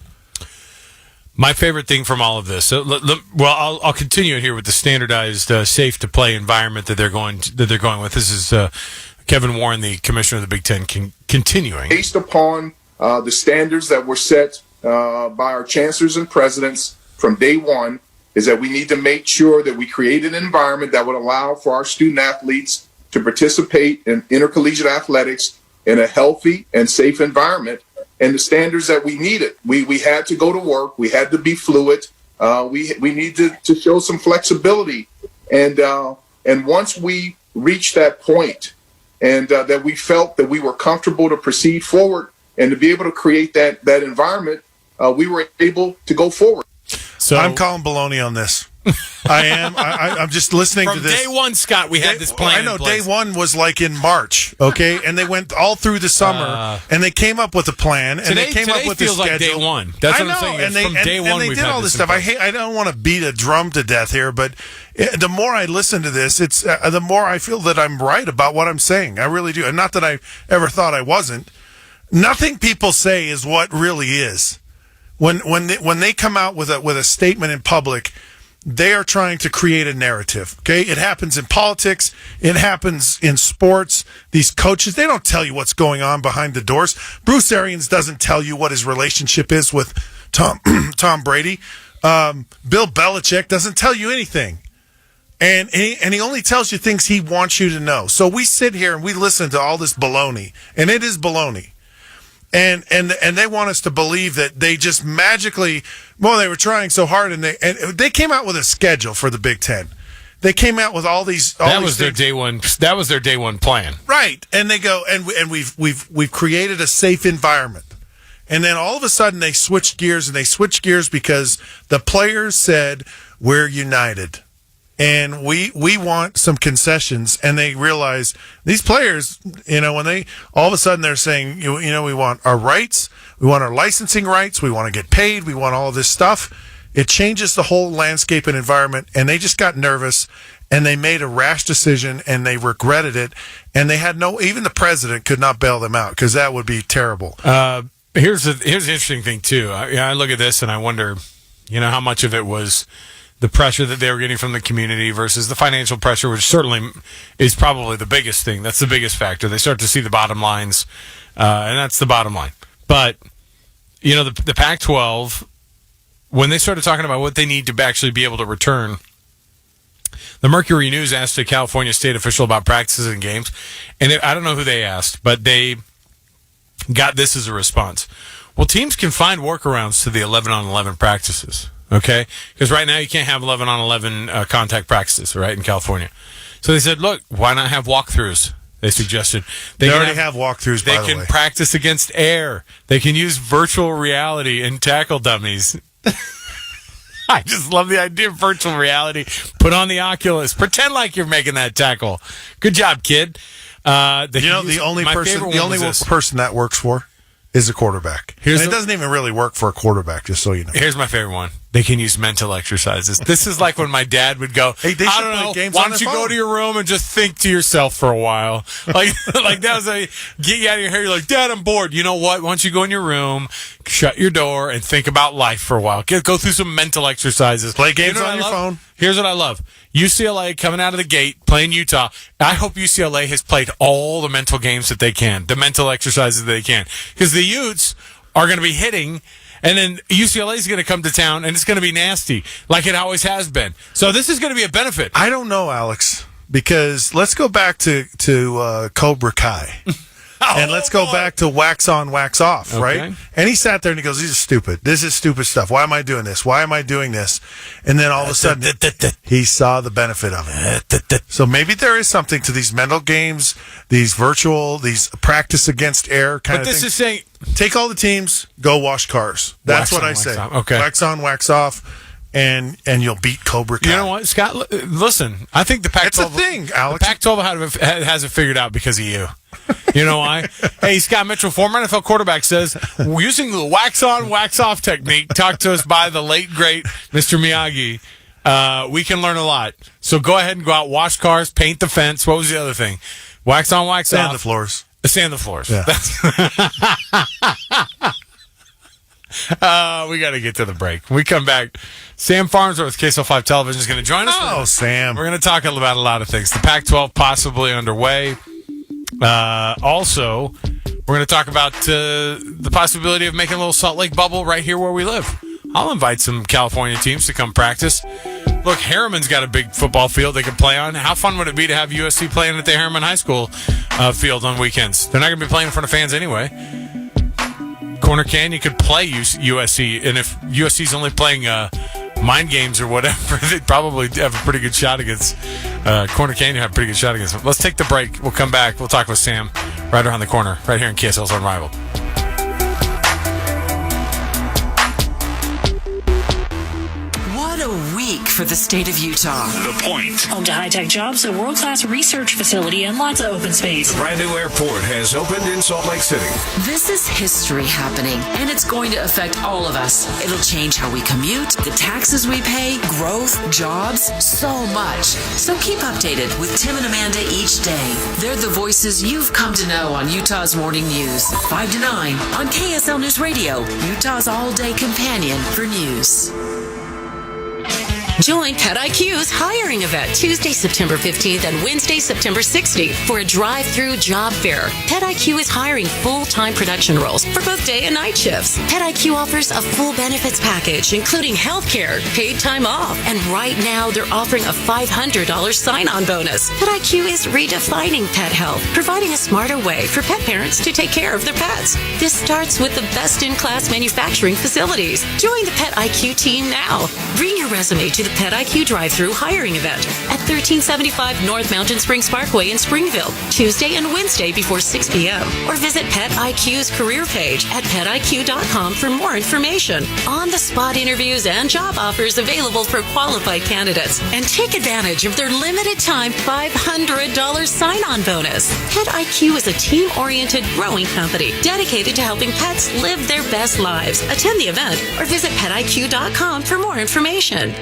Speaker 10: My favorite thing from all of this, I'll continue it here with the standardized, safe to play environment that they're going with. This is Kevin Warren, the commissioner of the Big Ten, continuing.
Speaker 5: Based upon the standards that were set by our chancellors and presidents from day one, is that we need to make sure that we create an environment that would allow for our student athletes to participate in intercollegiate athletics in a healthy and safe environment, and the standards that we needed. We had to go to work. We had to be fluid. We needed to show some flexibility. And once we reached that point and that we felt that we were comfortable to proceed forward and to be able to create that environment, we were able to go forward.
Speaker 11: So I'm calling baloney on this. I am. I'm just listening to this.
Speaker 10: From day one, Scott, we had this plan.
Speaker 11: I know day one was like in March, okay, and they went all through the summer, and they came up with a plan, and they came up with the schedule.
Speaker 10: Like day one. That's what I'm saying.
Speaker 11: And
Speaker 10: from day one,
Speaker 11: they
Speaker 10: we've
Speaker 11: did
Speaker 10: had
Speaker 11: all this stuff. I don't want to beat a drum to death here, but the more I listen to this, it's the more I feel that I'm right about what I'm saying. I really do, and not that I ever thought I wasn't. Nothing people say is what really is. When they come out with a statement in public, they are trying to create a narrative. Okay, it happens in politics, it happens in sports. These coaches, they don't tell you what's going on behind the doors. Bruce Arians doesn't tell you what his relationship is with Tom Brady. Bill Belichick doesn't tell you anything. And he only tells you things he wants you to know. So we sit here and we listen to all this baloney, and it is baloney. And they want us to believe that they just magically, well, they were trying so hard, and they came out with a schedule for the Big Ten. They came out with all these.
Speaker 10: That was their day one. That was their day one plan,
Speaker 11: right? And they go, and we've created a safe environment. And then all of a sudden they switched gears, and they switched gears because the players said, we're united. And we want some concessions, and they realize these players, when they all of a sudden they're saying, we want our rights, we want our licensing rights, we want to get paid, we want all of this stuff. It changes the whole landscape and environment, and they just got nervous, and they made a rash decision, and they regretted it, and they had even the president could not bail them out because that would be terrible.
Speaker 10: Here's the interesting thing too. I look at this and I wonder, how much of it was the pressure that they were getting from the community versus the financial pressure, which certainly is probably the biggest thing. That's the biggest factor. They start to see the bottom lines, and that's the bottom line. But, the Pac-12, when they started talking about what they need to actually be able to return, the Mercury News asked a California state official about practices and games, and I don't know who they asked, but they got this as a response. Well, teams can find workarounds to the 11-on-11 practices. Okay, because right now you can't have 11-on-11 contact practices, right, in California. So they said, look, why not have walkthroughs? They suggested.
Speaker 11: They already have walkthroughs, by the way.
Speaker 10: They can practice against air. They can use virtual reality and tackle dummies. I just love the idea of virtual reality. Put on the Oculus. Pretend like you're making that tackle. Good job, kid.
Speaker 11: The only person that works for is a quarterback. It doesn't even really work for a quarterback, just so you know.
Speaker 10: Here's my favorite one. They can use mental exercises. This is like when my dad would go,
Speaker 11: hey, they should play games
Speaker 10: why
Speaker 11: on
Speaker 10: don't
Speaker 11: their
Speaker 10: you
Speaker 11: phone.
Speaker 10: go to your room and just think to yourself for a while? Like that was get you out of your hair. You're like, Dad, I'm bored. You know what? Why don't you go in your room, shut your door, and think about life for a while. Go through some mental exercises.
Speaker 11: Play games on your phone.
Speaker 10: Here's what I love. UCLA coming out of the gate, playing Utah. I hope UCLA has played all the mental games that they can, the mental exercises that they can. Because the Utes are going to be hitting, and then UCLA is going to come to town, and it's going to be nasty, like it always has been. So this is going to be a benefit.
Speaker 11: I don't know, Alex, because let's go back to Cobra Kai. And let's go back to wax on, wax off, right? And he sat there and he goes, "These are stupid. This is stupid stuff. Why am I doing this? Why am I doing this?" And then all of a sudden, he saw the benefit of it. So maybe there is something to these mental games, these virtual, these practice against air kind of things.
Speaker 10: But this is saying,
Speaker 11: take all the teams, go wash cars. That's what I say.
Speaker 10: Okay.
Speaker 11: Wax on, wax off. And you'll beat Cobra Kai.
Speaker 10: You know what, Scott? Listen, I think the Pac-12.
Speaker 11: It's a thing, Alex.
Speaker 10: The Pac-12 has it figured out because of you. You know why? Hey, Scott Mitchell, former NFL quarterback, says using the wax on, wax off technique, talked to us by the late great Mr. Miyagi. We can learn a lot. So go ahead and go out, wash cars, paint the fence. What was the other thing? Wax on, wax off.
Speaker 11: Sand the floors.
Speaker 10: Sand the floors.
Speaker 11: Yeah.
Speaker 10: We got to get to the break. When we come back, Sam Farnsworth, KSL5 Television, is going to join us.
Speaker 11: Oh, Sam.
Speaker 10: We're going to talk about a lot of things. The Pac-12 possibly underway. Also, we're going to talk about the possibility of making a little Salt Lake bubble right here where we live. I'll invite some California teams to come practice. Look, Harriman's got a big football field they can play on. How fun would it be to have USC playing at the Harriman High School field on weekends? They're not going to be playing in front of fans anyway. Corner Canyon could play USC, and if USC's only playing mind games or whatever, they'd probably have a pretty good shot against Corner Canyon. Have a pretty good shot against them. Let's take the break. We'll come back. We'll talk with Sam right around the corner, right here in KSL's Unrivaled.
Speaker 4: What a week for the state of Utah.
Speaker 3: The Point.
Speaker 7: Home to high-tech jobs, a world-class research facility, and lots of open space.
Speaker 3: The brand new airport has opened in Salt Lake City.
Speaker 4: This is history happening, and it's going to affect all of us. It'll change how we commute, the taxes we pay, growth, jobs, so much. So keep updated with Tim and Amanda each day. They're the voices you've come to know on Utah's Morning News, 5 to 9 on KSL News Radio, Utah's all-day companion for news.
Speaker 8: Join PetIQ's hiring event Tuesday, September 15th and Wednesday, September 16th for a drive-through job fair. PetIQ is hiring full-time production roles for both day and night shifts. PetIQ offers a full benefits package, including health care, paid time off, and right now they're offering a $500 sign-on bonus. PetIQ is redefining pet health, providing a smarter way for pet parents to take care of their pets. This starts with the best-in-class manufacturing facilities. Join the PetIQ team now. Bring your resume to the PetIQ drive-thru hiring event at 1375 North Mountain Springs Parkway in Springville, Tuesday and Wednesday before 6 p.m. Or visit PetIQ's career page at PetIQ.com for more information. On-the-spot interviews and job offers available for qualified candidates. And take advantage of their limited-time $500 sign-on bonus. PetIQ is a team-oriented, growing company dedicated to helping pets live their best lives. Attend the event or visit PetIQ.com for more information.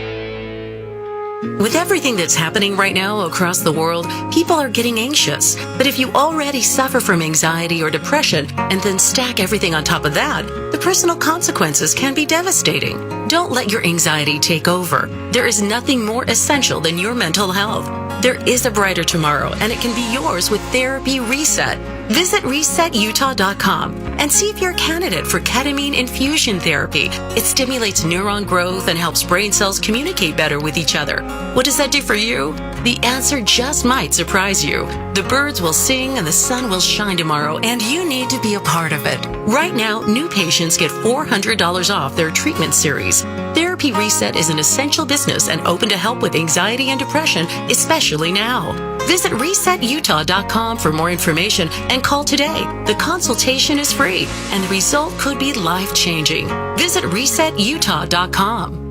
Speaker 8: With everything that's happening right now across the world, people are getting anxious. But if you already suffer from anxiety or depression and then stack everything on top of that, the personal consequences can be devastating. Don't let your anxiety take over. There is nothing more essential than your mental health. There is a brighter tomorrow, and it can be yours with Therapy Reset. Visit resetutah.com and see if you're a candidate for ketamine infusion therapy. It stimulates neuron growth and helps brain cells communicate better with each other. What does that do for you? The answer just might surprise you. The birds will sing and the sun will shine tomorrow, and you need to be a part of it. Right now, new patients get $400 off their treatment series. Therapy Reset is an essential business and open to help with anxiety and depression, especially now. Visit resetutah.com for more information and call today. The consultation is free, and the result could be life-changing. Visit resetutah.com.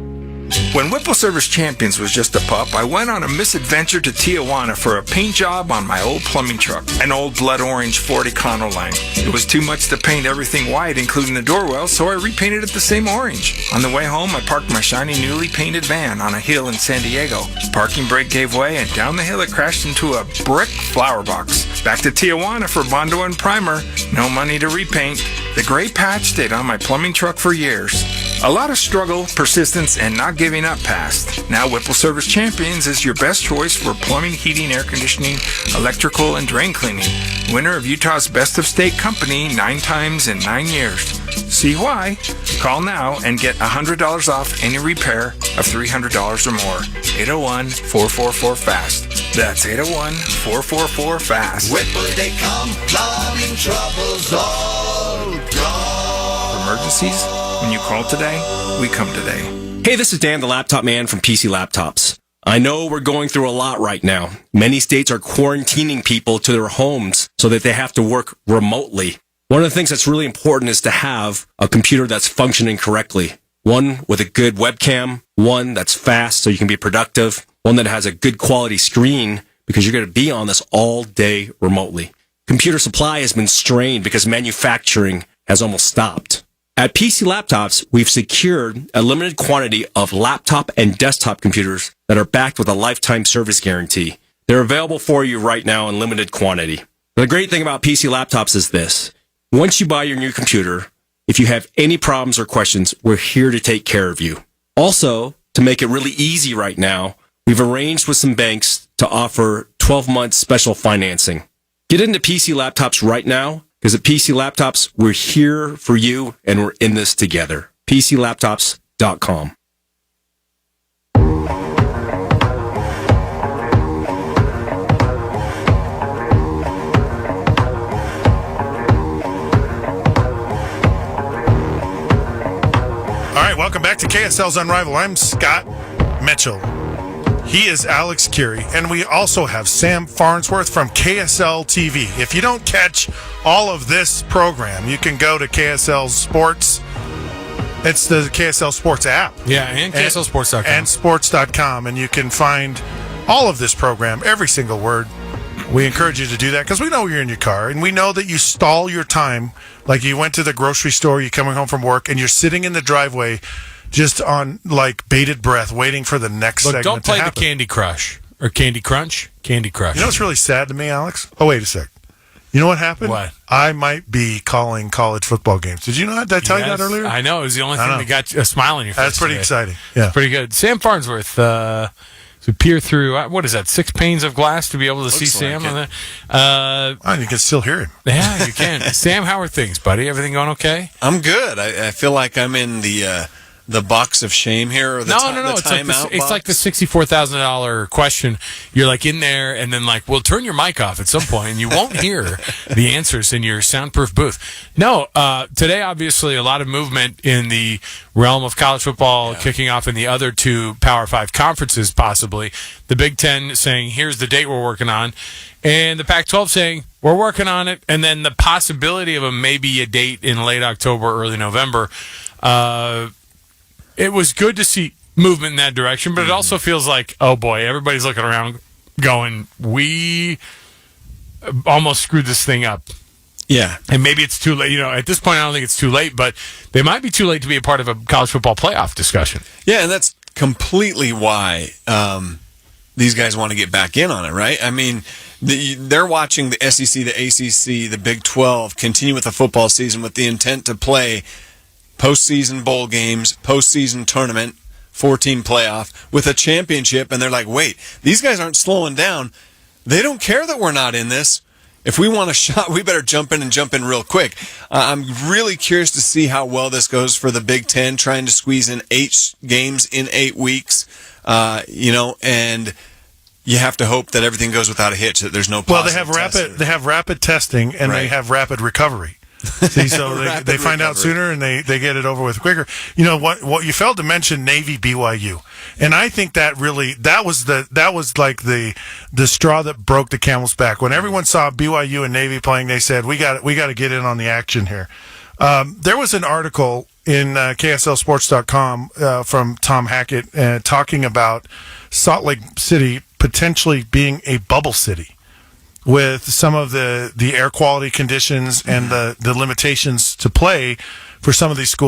Speaker 9: When Whipple Service Champions was just a pup, I went on a misadventure to Tijuana for a paint job on my old plumbing truck, an old blood orange Ford Econoline. It was too much to paint everything white, including the doorwell, so I repainted it the same orange. On the way home, I parked my shiny, newly painted van on a hill in San Diego. The parking brake gave way, and down the hill it crashed into a brick flower box. Back to Tijuana for Bondo and primer. No money to repaint. The gray patch stayed on my plumbing truck for years. A lot of struggle, persistence, and not giving up passed. Now Whipple Service Champions is your best choice for plumbing, heating, air conditioning, electrical, and drain cleaning. Winner of Utah's Best of State Company 9 times in 9 years. See why? Call now and get $100 off any repair of $300 or more. 801-444-FAST. That's 801-444-FAST.
Speaker 12: Whipple they come, plumbing troubles all gone.
Speaker 9: For emergencies, when you call today, we come today.
Speaker 13: Hey, this is Dan, the laptop man from PC Laptops. I know we're going through a lot right now. Many states are quarantining people to their homes so that they have to work remotely. One of the things that's really important is to have a computer that's functioning correctly. One with a good webcam, one that's fast so you can be productive, one that has a good quality screen because you're going to be on this all day remotely. Computer supply has been strained because manufacturing has almost stopped. At PC Laptops, we've secured a limited quantity of laptop and desktop computers that are backed with a lifetime service guarantee. They're available for you right now in limited quantity. The great thing about PC Laptops is this. Once you buy your new computer, if you have any problems or questions, we're here to take care of you. Also, to make it really easy right now, we've arranged with some banks to offer 12-month special financing. Get into PC Laptops right now, because at PC Laptops, we're here for you and we're in this together. PCLaptops.com.
Speaker 11: All right, welcome back to KSL's Unrivaled. I'm Scott Mitchell. He is Alex Curie, and we also have Sam Farnsworth from KSL TV. If you don't catch all of this program, you can go to KSL Sports. It's the KSL Sports app.
Speaker 10: Yeah, and KSLSports.com.
Speaker 11: And sports.com, and you can find all of this program, every single word. We encourage you to do that because we know you're in your car, and we know that you stall your time. Like you went to the grocery store, you're coming home from work, and you're sitting in the driveway just on like bated breath, waiting for the next segment to happen.
Speaker 10: Don't play the Candy Crush or Candy Crunch. Candy Crush.
Speaker 11: You know what's really sad to me, Alex? Oh, wait a sec. You know what happened?
Speaker 10: What?
Speaker 11: I might be calling college football games. Did you know that? Did I tell you that earlier?
Speaker 10: I know. It was the only thing that got a smile on your face.
Speaker 11: That's pretty
Speaker 10: today.
Speaker 11: exciting. Yeah.
Speaker 10: It's pretty good. Sam Farnsworth, to peer through, what is that, 6 panes of glass to be able to see Sam?
Speaker 11: Like you can still hear him.
Speaker 10: Yeah, you can. Sam, how are things, buddy? Everything going okay?
Speaker 14: I'm good. I feel like I'm in the box of shame here. Or the
Speaker 10: No. It's like the $64,000 question. You're like in there, and then like, well, turn your mic off at some point, and you won't hear the answers in your soundproof booth. No, today obviously a lot of movement in the realm of college football kicking off in the other 2 Power 5 conferences, possibly. The Big Ten saying, here's the date we're working on, and the Pac-12 saying, we're working on it, and then the possibility of maybe a date in late October, early November. It was good to see movement in that direction, but it also feels like, oh boy, everybody's looking around going, we almost screwed this thing up.
Speaker 14: Yeah.
Speaker 10: And maybe it's too late. At this point, I don't think it's too late, but they might be too late to be a part of a college football playoff discussion.
Speaker 14: Yeah, and that's completely why these guys want to get back in on it, right? I mean, they're watching the SEC, the ACC, the Big 12 continue with the football season with the intent to play postseason bowl games, postseason tournament, 14 playoff with a championship, and they're like, wait, these guys aren't slowing down. They don't care that we're not in this. If we want a shot, we better jump in real quick. I'm really curious to see how well this goes for the Big Ten, trying to squeeze in 8 games in 8 weeks, and you have to hope that everything goes without a hitch, that there's no positive
Speaker 11: they have rapid testing, and they have rapid recovery. See, so they find out sooner and they get it over with quicker. You know what you failed to mention, Navy BYU, and I think that was like the straw that broke the camel's back. When everyone saw BYU and Navy playing, they said we got to get in on the action here. There was an article in KSLSports.com from Tom Hackett talking about Salt Lake City potentially being a bubble city, with some of the air quality conditions and the limitations to play for some of these schools.